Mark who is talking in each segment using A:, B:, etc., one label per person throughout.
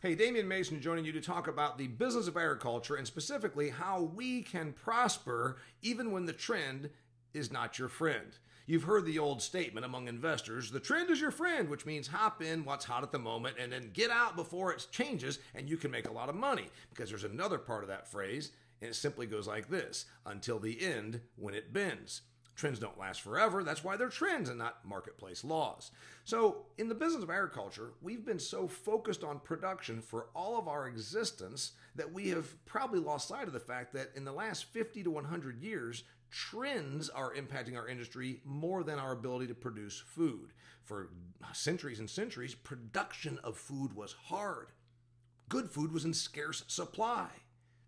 A: Hey, Damian Mason joining you to talk about the business of agriculture and specifically how we can prosper even when the trend is not your friend. You've heard the old statement among investors, the trend is your friend, which means hop in what's hot at the moment and then get out before it changes and you can make a lot of money. Because there's another part of that phrase, and it simply goes like this, until the end when it bends. Trends don't last forever. That's why they're trends and not marketplace laws. So in the business of agriculture, we've been so focused on production for all of our existence that we have probably lost sight of the fact that in the last 50 to 100 years, trends are impacting our industry more than our ability to produce food. For centuries and centuries, production of food was hard. Good food was in scarce supply.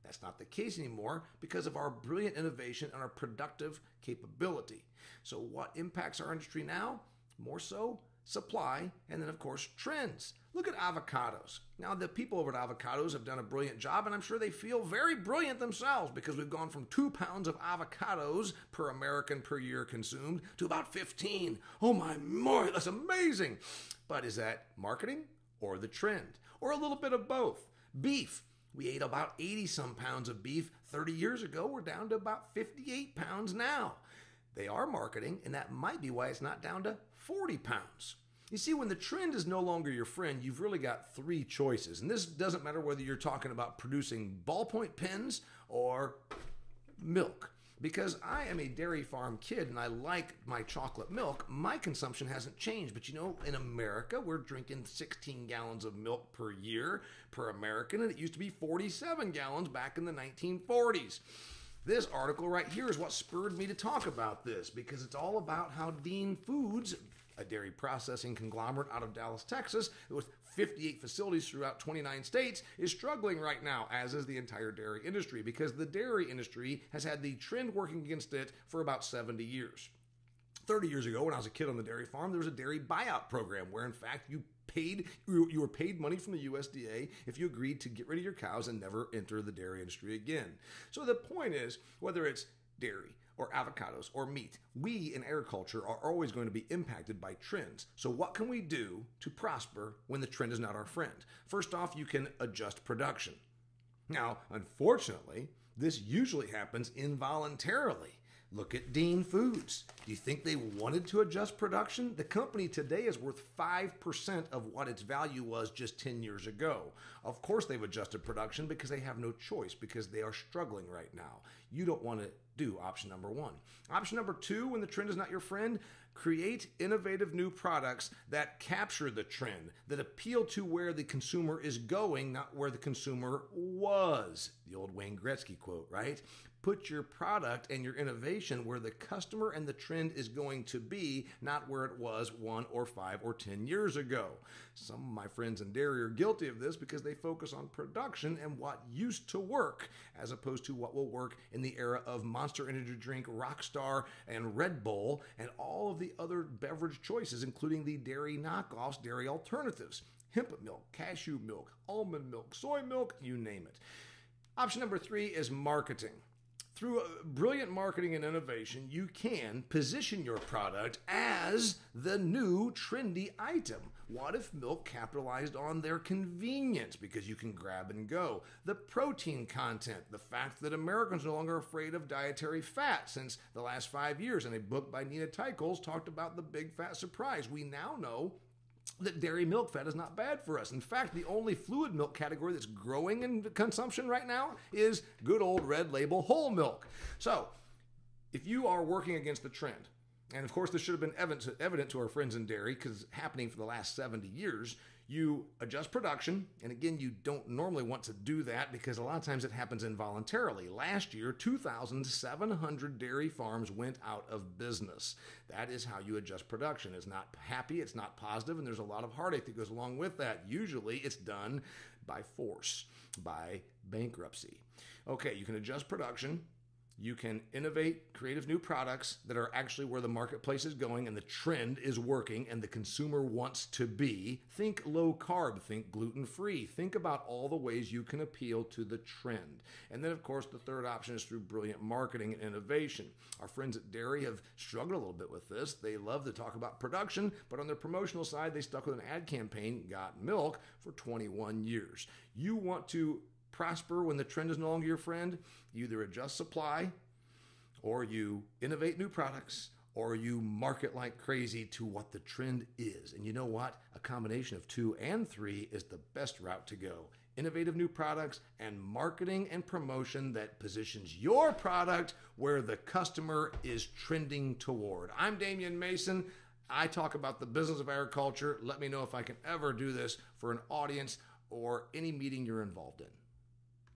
A: That's not the case anymore because of our brilliant innovation and our productive capability. So what impacts our industry now? More so, supply, and then of course, trends. Look at avocados. Now the people over at Avocados have done a brilliant job and I'm sure they feel very brilliant themselves because we've gone from 2 pounds of avocados per American per year consumed to about 15. Oh my, that's amazing. But is that marketing or the trend? Or a little bit of both? Beef. We ate about 80 some pounds of beef 30 years ago. We're down to about 58 pounds now. They are marketing, and that might be why it's not down to 40 pounds. You see, when the trend is no longer your friend, you've really got 3 choices. And this doesn't matter whether you're talking about producing ballpoint pens or milk. Because I am a dairy farm kid and I like my chocolate milk, my consumption hasn't changed. But you know, in America, we're drinking 16 gallons of milk per year per American, and it used to be 47 gallons back in the 1940s. This article right here is what spurred me to talk about this because it's all about how Dean Foods, a dairy processing conglomerate out of Dallas, Texas, with 58 facilities throughout 29 states, is struggling right now, as is the entire dairy industry, because the dairy industry has had the trend working against it for about 70 years. 30 years ago, when I was a kid on the dairy farm, there was a dairy buyout program where, in fact, you were paid money from the USDA if you agreed to get rid of your cows and never enter the dairy industry again. So the point is, whether it's dairy, or avocados, or meat, we in agriculture are always going to be impacted by trends. So what can we do to prosper when the trend is not our friend? First off, you can adjust production. Now, unfortunately, this usually happens involuntarily. Look at Dean Foods. Do you think they wanted to adjust production? The company today is worth 5% of what its value was just 10 years ago. Of course they've adjusted production because they have no choice because they are struggling right now. You don't want to do option number 1. Option number 2, when the trend is not your friend, create innovative new products that capture the trend, that appeal to where the consumer is going, not where the consumer was. The old Wayne Gretzky quote, right? Put your product and your innovation where the customer and the trend is going to be, not where it was 1 or 5 or 10 years ago. Some of my friends in dairy are guilty of this because they focus on production and what used to work as opposed to what will work in the era of Monster Energy Drink, Rockstar, and Red Bull, and all of the other beverage choices, including the dairy knockoffs, dairy alternatives, hemp milk, cashew milk, almond milk, soy milk, you name it. Option number 3 is marketing. Through brilliant marketing and innovation, you can position your product as the new trendy item. What if milk capitalized on their convenience because you can grab and go? The protein content, the fact that Americans are no longer afraid of dietary fat since the last 5 years, and a book by Nina Teicholz talked about the big fat surprise. We now know that dairy milk fat is not bad for us. In fact, the only fluid milk category that's growing in consumption right now is good old red label whole milk. So if you are working against the trend, and of course this should have been evident to our friends in dairy because it's happening for the last 70 years, you adjust production, and again, you don't normally want to do that because a lot of times it happens involuntarily. Last year, 2,700 dairy farms went out of business. That is how you adjust production. It's not happy, it's not positive, and there's a lot of heartache that goes along with that. Usually, it's done by force, by bankruptcy. Okay, you can adjust production. You can innovate creative new products that are actually where the marketplace is going and the trend is working and the consumer wants to be. Think low carb, think gluten free. Think about all the ways you can appeal to the trend. And then, of course, the third option is through brilliant marketing and innovation. Our friends at Dairy have struggled a little bit with this. They love to talk about production, but on their promotional side, they stuck with an ad campaign, Got Milk, for 21 years. You want to prosper when the trend is no longer your friend? You either adjust supply, or you innovate new products, or you market like crazy to what the trend is. And you know what? A combination of 2 and 3 is the best route to go. Innovative new products and marketing and promotion that positions your product where the customer is trending toward. I'm Damian Mason. I talk about the business of agriculture. Let me know if I can ever do this for an audience or any meeting you're involved in.